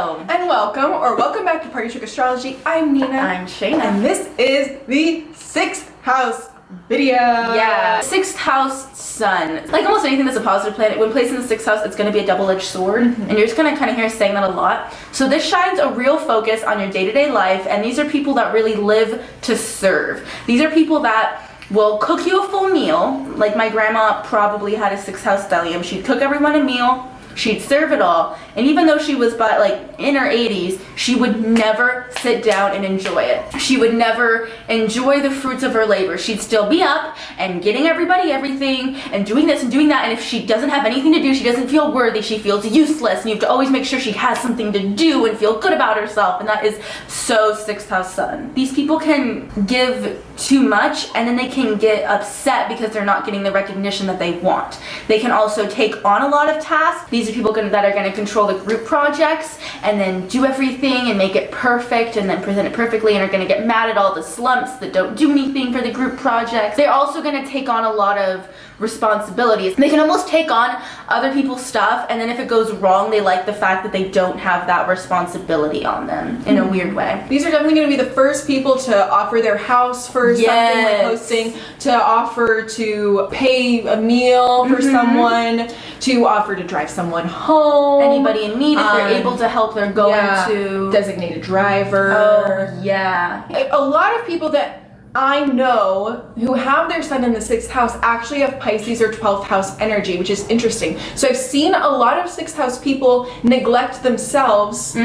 Hello! And welcome back to Party Trick Astrology. I'm Nina. I'm Shaina. And this is the 6th house video. Yeah. 6th house sun. Like almost anything that's a positive planet, when placed in the 6th house, it's going to be a double-edged sword. And you're just going to kind of hear us saying that a lot. So this shines a real focus on your day-to-day life. And these are people that really live to serve. These are people that will cook you a full meal. Like my grandma probably had a 6th house stellium. She'd cook everyone a meal. She'd serve it all, and even though she was in her 80s, she would never sit down and enjoy it. She would never enjoy the fruits of her labor. She'd still be up and getting everybody everything and doing this and doing that, and if she doesn't have anything to do, she doesn't feel worthy, she feels useless, and you have to always make sure she has something to do and feel good about herself, and that is so 6th house sun. These people can give too much, and then they can get upset because they're not getting the recognition that they want. They can also take on a lot of tasks. These are people that are going to control the group projects and then do everything and make it perfect and then present it perfectly, and are going to get mad at all the slumps that don't do anything for the group projects. They're also going to take on a lot of responsibilities. They can almost take on other people's stuff, and then if it goes wrong, they like the fact that they don't have that responsibility on them in a weird way. These are definitely going to be the first people to offer their house for something like hosting, to offer to pay a meal for someone, to offer to drive someone home. Anybody in need, if they're able to help, they're going to. Designated driver. Oh, yeah. A lot of people that I know who have their sun in the 6th house actually have Pisces or 12th house energy, which is interesting. So I've seen a lot of 6th house people neglect themselves,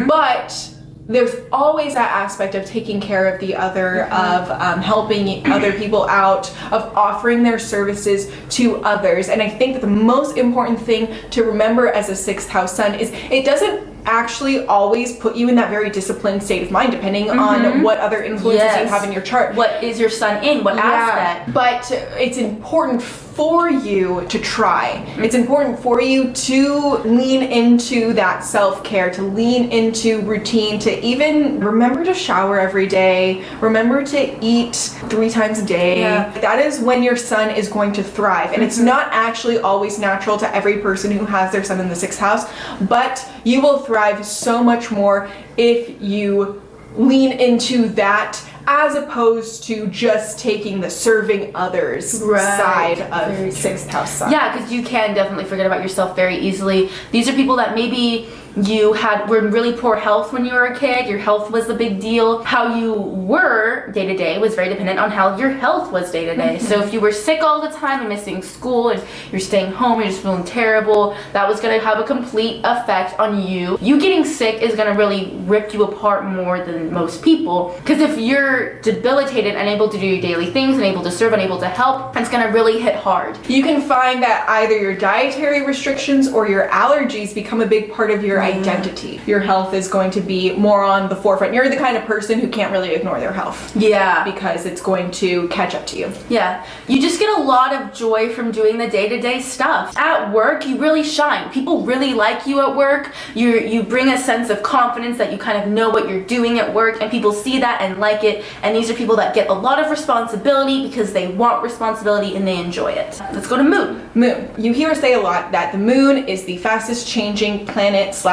but there's always that aspect of taking care of the other, of helping other people out, of offering their services to others. And I think that the most important thing to remember as a 6th house sun is it doesn't actually always put you in that very disciplined state of mind, depending on what other influences you have in your chart. What is your sun in? What aspect? But it's important for you to try. It's important for you to lean into that self-care, to lean into routine, to even remember to shower every day, remember to eat 3 times a day. That is when your sun is going to thrive. And it's not actually always natural to every person who has their sun in the 6th house, but you will thrive so much more if you lean into that, as opposed to just taking the serving others side of 6th house sun. Yeah, because you can definitely forget about yourself very easily. These are people that maybe you were in really poor health when you were a kid. Your health was the big deal. How you were day to day was very dependent on how your health was day to day. So if you were sick all the time and missing school and you're staying home, you're just feeling terrible, that was going to have a complete effect on you. You getting sick is going to really rip you apart more than most people, because if you're debilitated, unable to do your daily things, unable to serve, unable to help, it's going to really hit hard. You can find that either your dietary restrictions or your allergies become a big part of your identity. Your health is going to be more on the forefront. You're the kind of person who can't really ignore their health. Yeah. Because it's going to catch up to you. Yeah. You just get a lot of joy from doing the day-to-day stuff. At work, you really shine. People really like you at work. You bring a sense of confidence that you kind of know what you're doing at work, and people see that and like it. And these are people that get a lot of responsibility because they want responsibility and they enjoy it. Let's go to moon. Moon. You hear us say a lot that the moon is the fastest changing planet /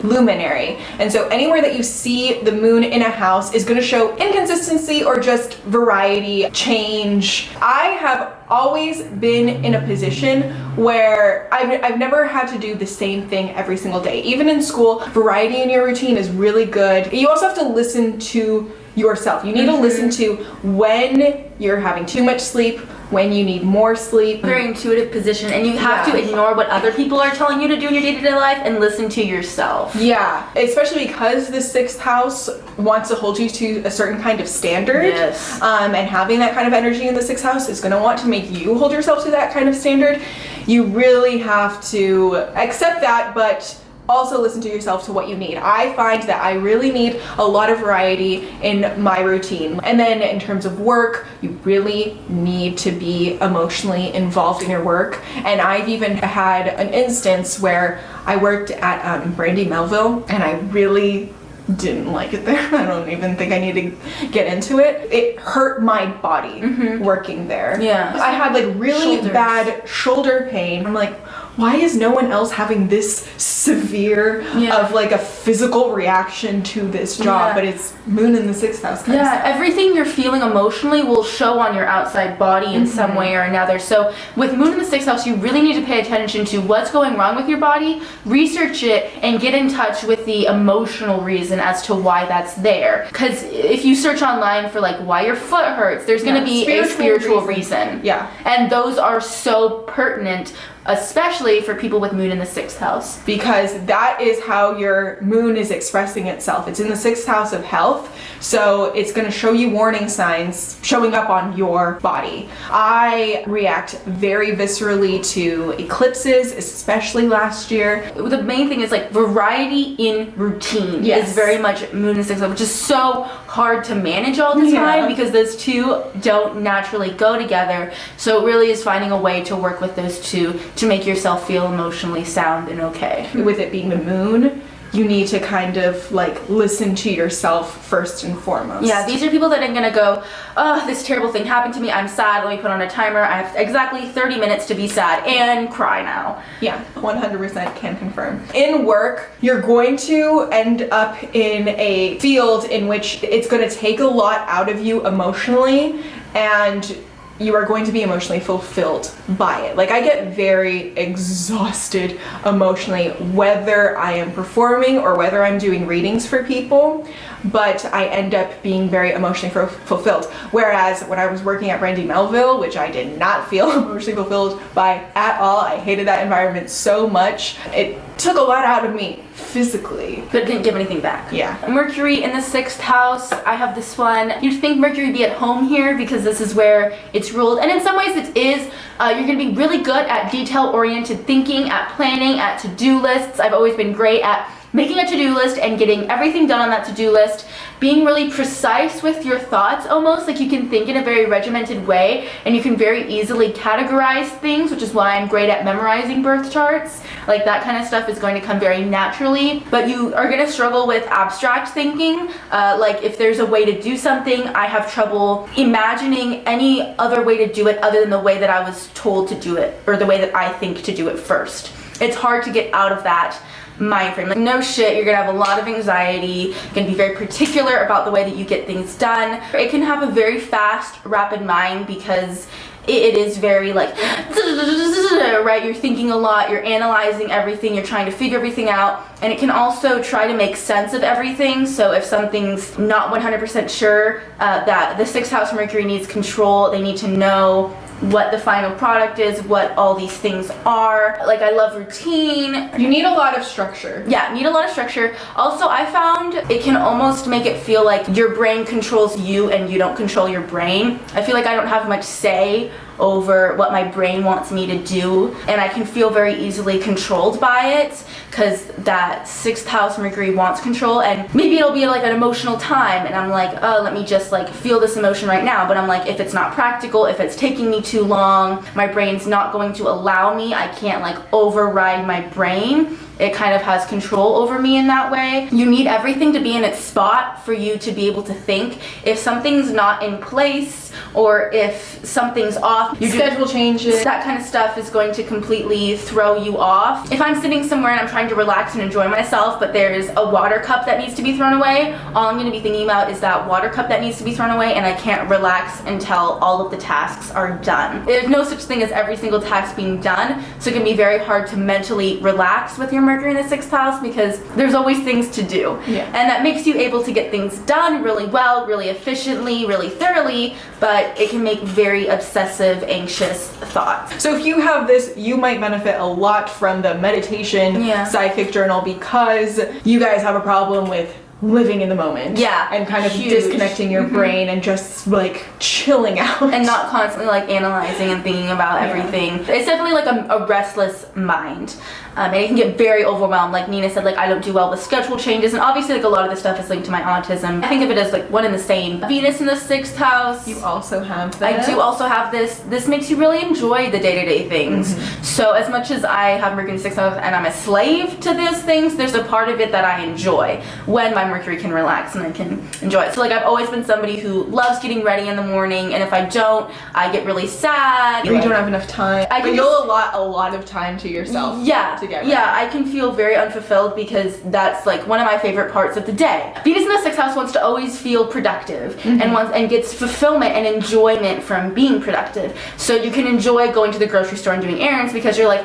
luminary. And so anywhere that you see the moon in a house is going to show inconsistency or just variety, change. I have always been in a position where I've never had to do the same thing every single day. Even in school, variety in your routine is really good. You also have to listen to yourself. You need to listen to when you're having too much sleep, when you need more sleep. Very intuitive position, and you have to ignore what other people are telling you to do in your day-to-day life and listen to yourself. Yeah, especially because the 6th house wants to hold you to a certain kind of standard. Yes. And having that kind of energy in the 6th house is going to want to make you hold yourself to that kind of standard. You really have to accept that, but also listen to yourself to what you need. I find that I really need a lot of variety in my routine. And then in terms of work, you really need to be emotionally involved in your work. And I've even had an instance where I worked at Brandy Melville, and I really didn't like it there. I don't even think I need to get into it. It hurt my body working there. Yeah. I had like really bad shoulder pain. I'm like, why is no one else having this severe of like a physical reaction to this job? But it's moon in the 6th house kind of stuff. Everything you're feeling emotionally will show on your outside body in some way or another. So with moon in the 6th house, you really need to pay attention to what's going wrong with your body, research it, and get in touch with the emotional reason as to why that's there. Because if you search online for like why your foot hurts, there's going to be a spiritual reason. Yeah. And those are so pertinent, especially for people with moon in the 6th house. Because that is how your moon is expressing itself. It's in the 6th house of health, so it's going to show you warning signs showing up on your body. I react very viscerally to eclipses, especially last year. The main thing is like variety in routine is very much moon in the 6th house, which is so hard to manage all the time because those two don't naturally go together. So it really is finding a way to work with those two to make yourself feel emotionally sound and okay. With it being the moon, you need to kind of like listen to yourself first and foremost. Yeah, these are people that are gonna go, oh, this terrible thing happened to me, I'm sad, let me put on a timer, I have exactly 30 minutes to be sad and cry now. Yeah, 100% can confirm. In work, you're going to end up in a field in which it's going to take a lot out of you emotionally, and you are going to be emotionally fulfilled by it. Like, I get very exhausted emotionally, whether I am performing or whether I'm doing readings for people, but I end up being very emotionally fulfilled. Whereas when I was working at Brandy Melville, which I did not feel emotionally fulfilled by at all, I hated that environment so much. It took a lot out of me physically. But it didn't give anything back. Yeah. Mercury in the 6th house, I have this one. You'd think Mercury would be at home here because this is where it's ruled. And in some ways it is. You're going to be really good at detail-oriented thinking, at planning, at to-do lists. I've always been great at making a to-do list and getting everything done on that to-do list, being really precise with your thoughts almost, like you can think in a very regimented way and you can very easily categorize things, which is why I'm great at memorizing birth charts. Like that kind of stuff is going to come very naturally, but you are going to struggle with abstract thinking. Like if there's a way to do something, I have trouble imagining any other way to do it other than the way that I was told to do it or the way that I think to do it first. It's hard to get out of that mind frame. Like, no shit, you're gonna have a lot of anxiety, you're gonna be very particular about the way that you get things done. It can have a very fast, rapid mind because it is very like, right? You're thinking a lot, you're analyzing everything, you're trying to figure everything out, and it can also try to make sense of everything. So if something's not 100% sure that the 6th house Mercury needs control, they need to know what the final product is, what all these things are. Like, I love routine. You need a lot of structure. Yeah, need a lot of structure. Also, I found it can almost make it feel like your brain controls you and you don't control your brain. I feel like I don't have much say over what my brain wants me to do, and I can feel very easily controlled by it because that 6th house Mercury wants control, and maybe it'll be like an emotional time and I'm like, oh, let me just like feel this emotion right now, but I'm like, if it's not practical, if it's taking me too long, my brain's not going to allow me, I can't like override my brain. It kind of has control over me in that way. You need everything to be in its spot for you to be able to think. If something's not in place or if something's off, your schedule changes, that kind of stuff is going to completely throw you off. If I'm sitting somewhere and I'm trying to relax and enjoy myself, but there's a water cup that needs to be thrown away, all I'm going to be thinking about is that water cup that needs to be thrown away, and I can't relax until all of the tasks are done. There's no such thing as every single task being done, so it can be very hard to mentally relax with your Mercury in the 6th house because there's always things to do. Yeah. And that makes you able to get things done really well, really efficiently, really thoroughly, but it can make very obsessive, anxious thoughts. So if you have this, you might benefit a lot from the meditation SIDEKICK journal because you guys have a problem with living in the moment. Yeah. And kind of disconnecting your brain and just like chilling out. And not constantly like analyzing and thinking about everything. It's definitely like a restless mind. And it can get very overwhelmed. Like Nina said, like I don't do well with schedule changes, and obviously like a lot of this stuff is linked to my autism. I think of it as like one and the same. Venus in the 6th house. You also have that. I do also have this. This makes you really enjoy the day-to-day things. So as much as I have Mercury in the 6th house and I'm a slave to those things, there's a part of it that I enjoy when my Mercury can relax and I can enjoy it. So like I've always been somebody who loves getting ready in the morning, and if I don't, I get really sad. Or you don't have enough time. I can you'll allot a lot of time to yourself. Yeah, to get ready. yeah, I can feel very unfulfilled because that's like one of my favorite parts of the day. Venus in the 6th house wants to always feel productive and gets fulfillment and enjoyment from being productive. So you can enjoy going to the grocery store and doing errands because you're like,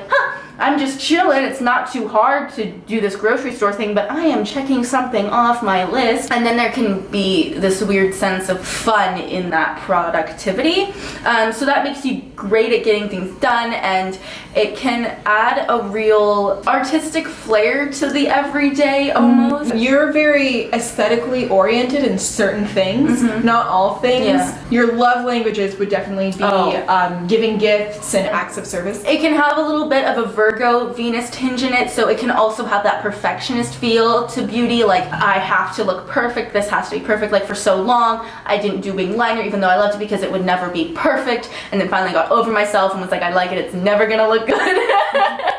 I'm just chilling. It's not too hard to do this grocery store thing, but I am checking something off my list. And then there can be this weird sense of fun in that productivity. So that makes you great at getting things done, and it can add a real artistic flair to the everyday almost. You're very aesthetically oriented in certain things, not all things. Yeah. Your love languages would definitely be giving gifts and acts of service. It can have a little bit of a Virgo Venus tinge in it, so it can also have that perfectionist feel to beauty. Like, I have to look perfect, this has to be perfect. Like for so long I didn't do wing liner even though I loved it because it would never be perfect, and then finally got over myself and was like, I like it, it's never gonna look good.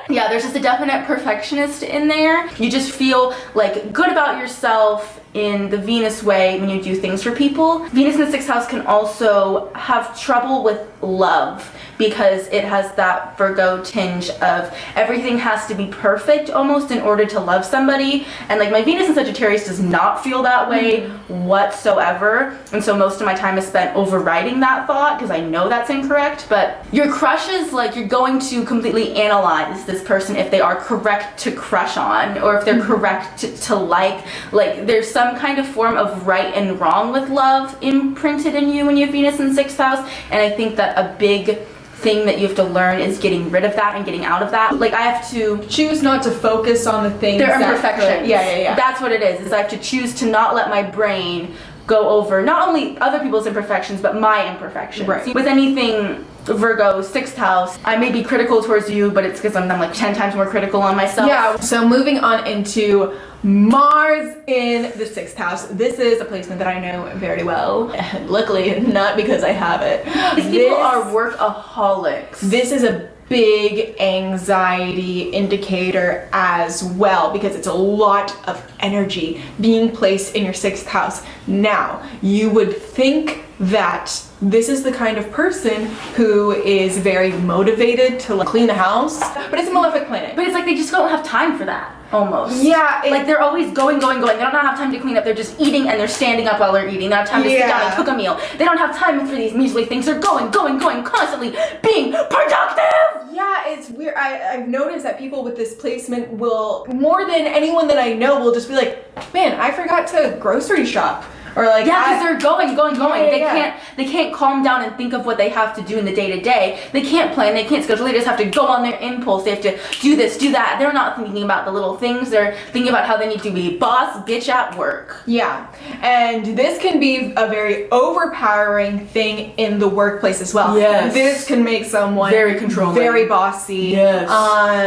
Yeah, there's just a definite perfectionist in there. You just feel like good about yourself in the Venus way when you do things for people. Venus in the 6th house can also have trouble with love because it has that Virgo tinge of everything has to be perfect almost in order to love somebody. And like my Venus in Sagittarius does not feel that way whatsoever. And so most of my time is spent overriding that thought because I know that's incorrect. But your crushes, like you're going to completely analyze this person if they are correct to crush on or if they're correct to like there's some kind of form of right and wrong with love imprinted in you when you have Venus in 6th house. And I think that a big thing that you have to learn is getting rid of that and getting out of that. Like I have to choose not to focus on the things they're imperfections. Yeah. That's what it is I have to choose to not let my brain go over not only other people's imperfections but my imperfections. Right. With anything Virgo 6th house, I may be critical towards you, but it's because I'm like 10 times more critical on myself. Yeah, so moving on into Mars in the 6th house. This is a placement that I know very well. Luckily, not because I have it. These people are workaholics. This is a big anxiety indicator as well because it's a lot of energy being placed in your 6th house. Now, you would think that this is the kind of person who is very motivated to clean the house, but it's a malefic planet. But it's like they just don't have time for that, almost. Yeah. Like they're always going. They don't have time to clean up. They're just eating and they're standing up while they're eating. They don't have time to sit down and cook a meal. They don't have time for these measly things. They're going, constantly being productive! Yeah, it's weird. I've noticed that people with this placement will, more than anyone that I know, will just be like, man, I forgot to grocery shop. Or like, yeah, because they're going. Yeah, They can't calm down and think of what they have to do in the day to day. They can't plan, they can't schedule, they just have to go on their impulse. They have to do this, do that. They're not thinking about the little things. They're thinking about how they need to be boss bitch at work. Yeah, and this can be a very overpowering thing in the workplace as well. Yes. This can make someone very controlling, very bossy. Yes.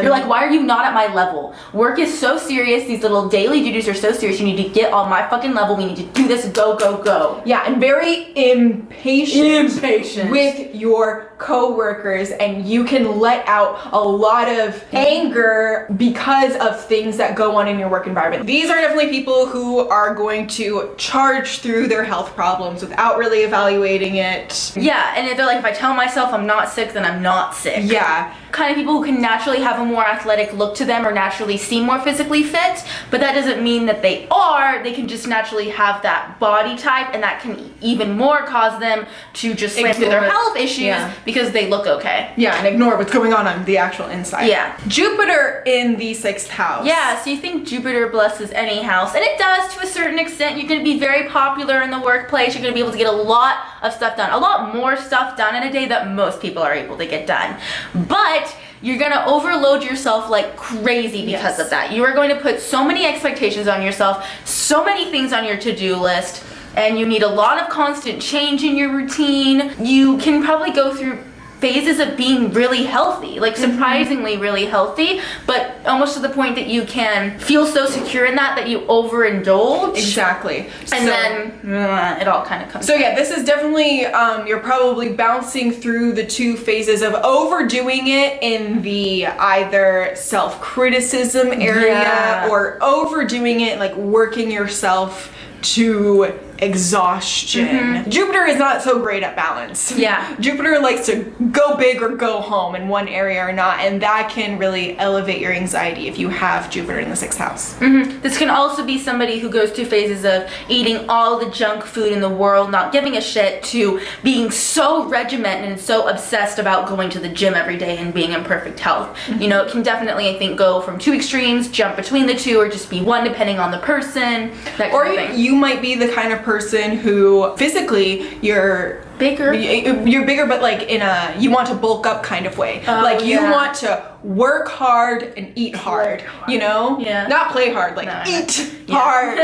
You're like, why are you not at my level? Work is so serious. These little daily duties are so serious. You need to get on my fucking level. We need to do this. Go. Yeah, and very impatient with your co-workers, and you can let out a lot of anger because of things that go on in your work environment. These are definitely people who are going to charge through their health problems without really evaluating it. Yeah, and they're like, if I tell myself I'm not sick, then I'm not sick. Yeah. Kind of people who can naturally have a more athletic look to them or naturally seem more physically fit, but that doesn't mean that they are. They can just naturally have that body type, and that can even more cause them to just slam through their health issues because they look okay. Yeah, and ignore what's going on the actual inside. Yeah. Jupiter in the 6th house. Yeah, so you think Jupiter blesses any house, and it does to a certain extent. You're going to be very popular in the workplace. You're going to be able to get a lot of stuff done, a lot more stuff done in a day that most people are able to get done. But you're going to overload yourself like crazy because of that. You are going to put so many expectations on yourself, so many things on your to-do list, and you need a lot of constant change in your routine. You can probably go through phases of being really healthy, like surprisingly really healthy, but almost to the point that you can feel so secure in that you overindulge. Exactly. And then it all kind of comes. So yeah, this is definitely, you're probably bouncing through the two phases of overdoing it in the either self-criticism area or overdoing it, like working yourself to exhaustion. Jupiter is not so great at balance. Yeah. Jupiter likes to go big or go home in one area or not, and that can really elevate your anxiety if you have Jupiter in the 6th house. This can also be somebody who goes through phases of eating all the junk food in the world, not giving a shit, to being so regimented and so obsessed about going to the gym every day and being in perfect health. You know, it can definitely, I think, go from two extremes, jump between the two, or just be one depending on the person. That kind of thing. You might be the kind of person who physically you're bigger, but like in a you want to bulk up kind of way. Like you want to work hard and eat hard, you know? Yeah. Not play hard, like eat hard.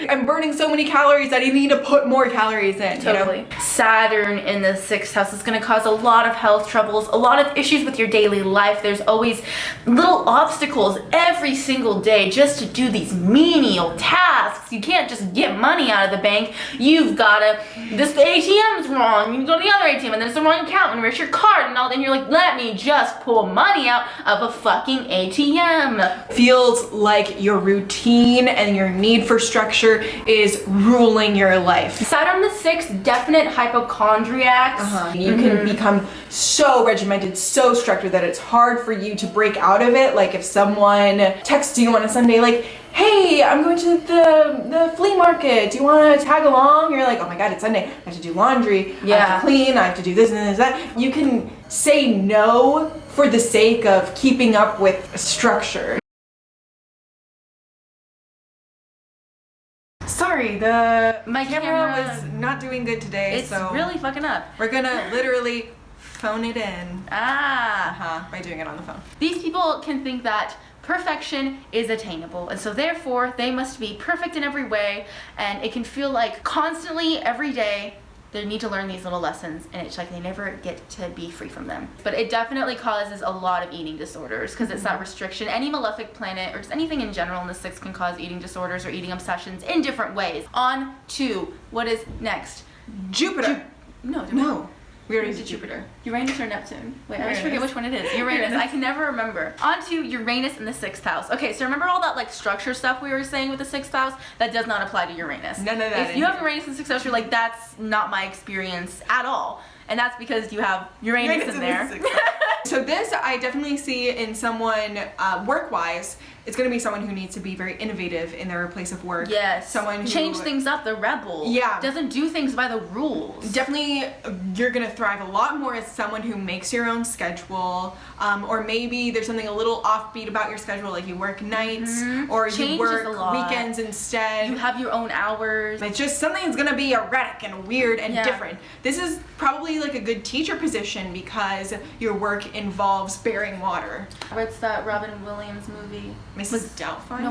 I'm burning so many calories that I need to put more calories in. Totally. You know? Saturn in the 6th house is going to cause a lot of health troubles, a lot of issues with your daily life. There's always little obstacles every single day just to do these menial tasks. You can't just get money out of the bank. You've got to, this ATM's wrong. You go to the other ATM and then it's the wrong account and where's your card and all. Then you're like, let me just pull money out of a fucking ATM. Feels like your routine and your need for structure is ruling your life. Saturn the 6th, definite hypochondriacs. You can become so regimented, so structured that it's hard for you to break out of it. Like if someone texts you on a Sunday like, hey, I'm going to the flea market. Do you want to tag along? You're like, oh my God, it's Sunday. I have to do laundry. I have to clean. I have to do this and this and that. You can say no for the sake of keeping up with structure. Sorry, my camera was not doing good today. It's really fucking up. We're gonna literally phone it in. By doing it on the phone. These people can think that perfection is attainable, and so therefore they must be perfect in every way, and it can feel like constantly every day they need to learn these little lessons, and it's like they never get to be free from them. But it definitely causes a lot of eating disorders because it's that restriction. Any malefic planet or just anything in general in the 6th can cause eating disorders or eating obsessions in different ways. On to what is next? Jupiter. No. We already did Jupiter. Uranus or Neptune? Wait, I always forget which one it is. Uranus. I can never remember. On to Uranus in the 6th house. Okay, so remember all that like structure stuff we were saying with the 6th house? That does not apply to Uranus. None of that. If you have Uranus in the 6th house, you're like, that's not my experience at all. And that's because you have Uranus in there. So this I definitely see in someone work-wise. It's going to be someone who needs to be very innovative in their place of work. Yes. Someone who change things up, the rebel. Yeah. Doesn't do things by the rules. Definitely you're going to thrive a lot more as someone who makes your own schedule. Or maybe there's something a little offbeat about your schedule, like you work nights or you work weekends instead. You have your own hours. It's just something that's going to be erratic and weird and different. This is probably like a good teacher position because your work involves bearing water. What's that Robin Williams movie? Mrs. Doubtfire?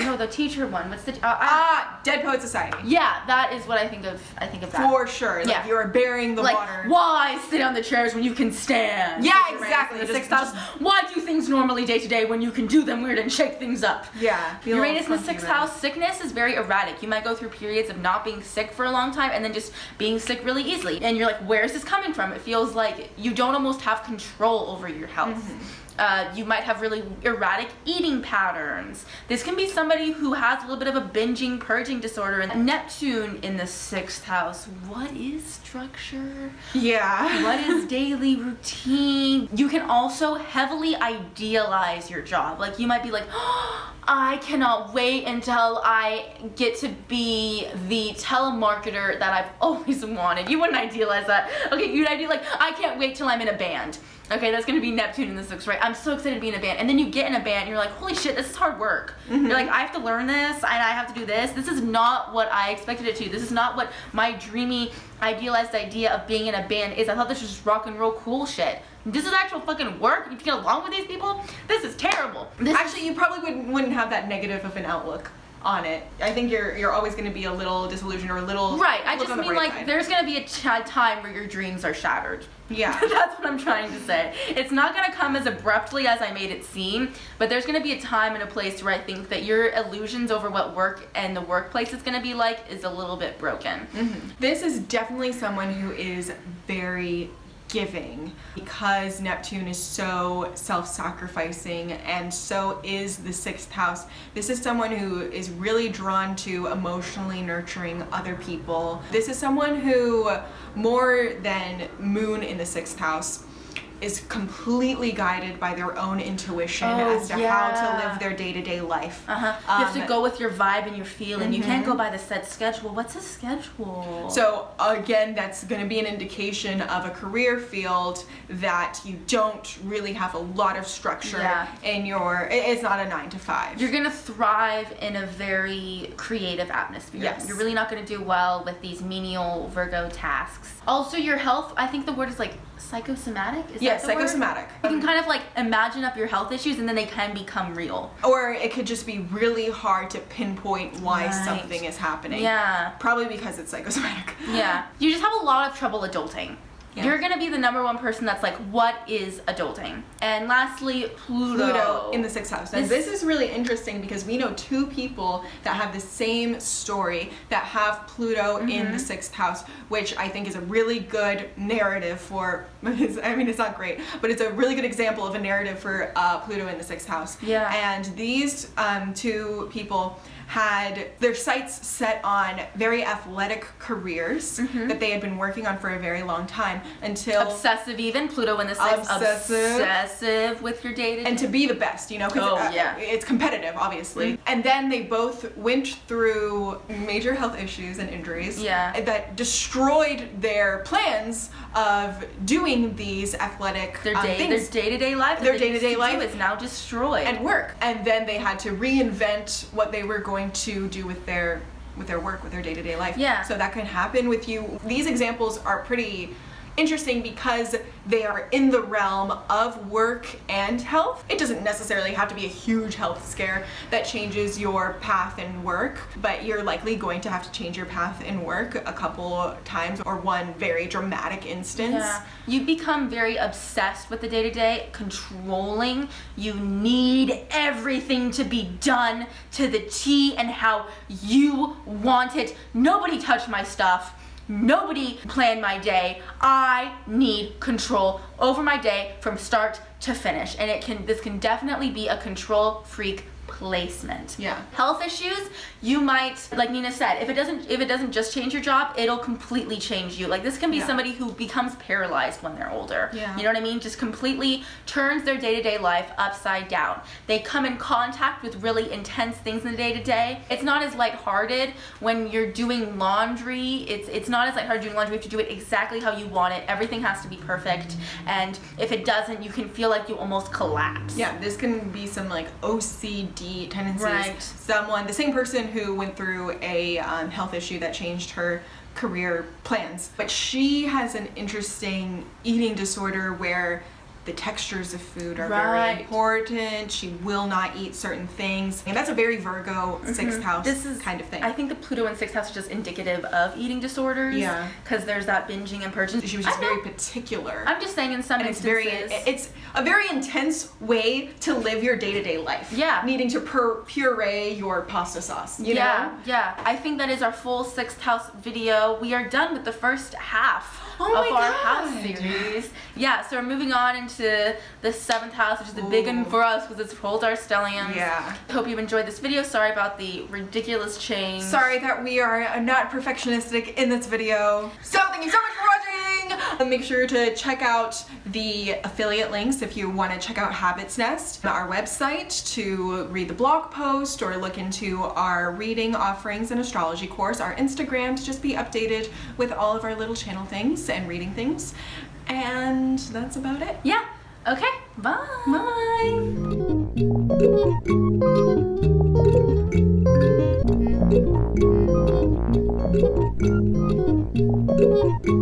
No, the teacher one. What's the Dead Poet Society. Yeah, that is what I think of. I think of that. For sure. Like you're bearing the water. Why sit on the chairs when you can stand? Yeah, exactly. The 6th house. Why do things normally day to day when you can do them weird and shake things up? Yeah. Uranus in the 6th house, sickness is very erratic. You might go through periods of not being sick for a long time and then just being sick really easily. And you're like, where is this coming from? It feels like you don't almost have control over your health. You might have really erratic eating patterns. This can be somebody who has a little bit of a binging, purging disorder. And Neptune in the 6th house. What is structure? Yeah. What is daily routine? You can also heavily idealize your job. Like you might be like, oh, I cannot wait until I get to be the telemarketer that I've always wanted. You wouldn't idealize that. Okay, you'd idealize like, I can't wait till I'm in a band. Okay, that's gonna be Neptune in the 6th, right? I'm so excited to be in a band. And then you get in a band and you're like, holy shit, this is hard work. You're like, I have to learn this and I have to do this. This is not what I expected it to. This is not what my dreamy, idealized idea of being in a band is. I thought this was just rock and roll cool shit. This is actual fucking work. You get along with these people? This is terrible. Actually, you probably wouldn't have that negative of an outlook on it. I think you're always going to be a little disillusioned or a little Right. I look just on the mean bright like side. there's gonna be a time where your dreams are shattered. Yeah. That's what I'm trying to say. It's not gonna come as abruptly as I made it seem, but there's gonna be a time and a place where I think that your illusions over what work and the workplace is gonna be like is a little bit broken. This is definitely someone who is very giving, because Neptune is so self-sacrificing, and so is the 6th house. This is someone who is really drawn to emotionally nurturing other people. This is someone who, more than Moon in the 6th house, is completely guided by their own intuition as to how to live their day-to-day life. You have to go with your vibe and your feeling. You can't go by the set schedule. What's a schedule? So again, that's going to be an indication of a career field that you don't really have a lot of structure in your, it's not a 9 to 5. You're gonna thrive in a very creative atmosphere. Yes. You're really not gonna do well with these menial Virgo tasks. Also, your health, I think the word is like psychosomatic. Is that the psychosomatic. word? You can kind of like imagine up your health issues and then they can become real. Or it could just be really hard to pinpoint why something is happening. Yeah. Probably because it's psychosomatic. Yeah. You just have a lot of trouble adulting. Yeah. You're gonna be the number one person that's like, what is adulting? And lastly, Pluto. In the 6th house. And this is really interesting because we know 2 people that have the same story that have Pluto in the 6th house, which I think is a really good narrative for, I mean, it's not great, but it's a really good example of a narrative for Pluto in the 6th house. Yeah. And these 2 people had their sights set on very athletic careers that they had been working on for a very long time until obsessive, even Pluto in the 6th, obsessive with your dating and to be the best, you know, because it's competitive, obviously. And then they both went through major health issues and injuries that destroyed their plans of doing these athletic things. Their day-to-day life, their day-to-day life is now destroyed, and work. And then they had to reinvent what they were going to do with their work, with their day-to-day life. Yeah. So that can happen with you. These examples are pretty interesting because they are in the realm of work and health. It doesn't necessarily have to be a huge health scare that changes your path in work, but you're likely going to have to change your path in work a couple times, or one very dramatic instance. Yeah. You become very obsessed with the day-to-day, controlling. You need everything to be done to the T and how you want it. Nobody touch my stuff. Nobody plan my day. I need control over my day from start to finish. And this can definitely be a control freak placement. Yeah. Health issues, you might, like Nina said, if it doesn't just change your job, it'll completely change you. Like this can be somebody who becomes paralyzed when they're older. Yeah. You know what I mean? Just completely turns their day-to-day life upside down. They come in contact with really intense things in the day-to-day. It's not as lighthearted when you're doing laundry. It's not as lighthearted doing laundry. You have to do it exactly how you want it. Everything has to be perfect. And if it doesn't, you can feel like you almost collapse. Yeah, this can be some like OCD tendencies. Right. The same person who went through a health issue that changed her career plans, but she has an interesting eating disorder where the textures of food are very important. She will not eat certain things. And that's a very Virgo 6th house kind of thing. I think the Pluto in 6th house is just indicative of eating disorders. Yeah. Because there's that binging and purging. She was just very particular. I'm just saying in some instances. It's a very intense way to live your day-to-day life. Yeah. Needing to puree your pasta sauce, you know? Yeah. I think that is our full 6th house video. We are done with the first half of our house series. Yeah, so we're moving on into the 7th house, which is the big one for us because it's holds our stelliums. Yeah. Hope you've enjoyed this video. Sorry about the ridiculous change. Sorry that we are not perfectionistic in this video. So thank you so much for watching. Make sure to check out the affiliate links if you want to check out Habits Nest, our website to read the blog post or look into our reading offerings and astrology course, our Instagram to just be updated with all of our little channel things and reading things. And that's about it. Yeah. Okay. Bye. Bye.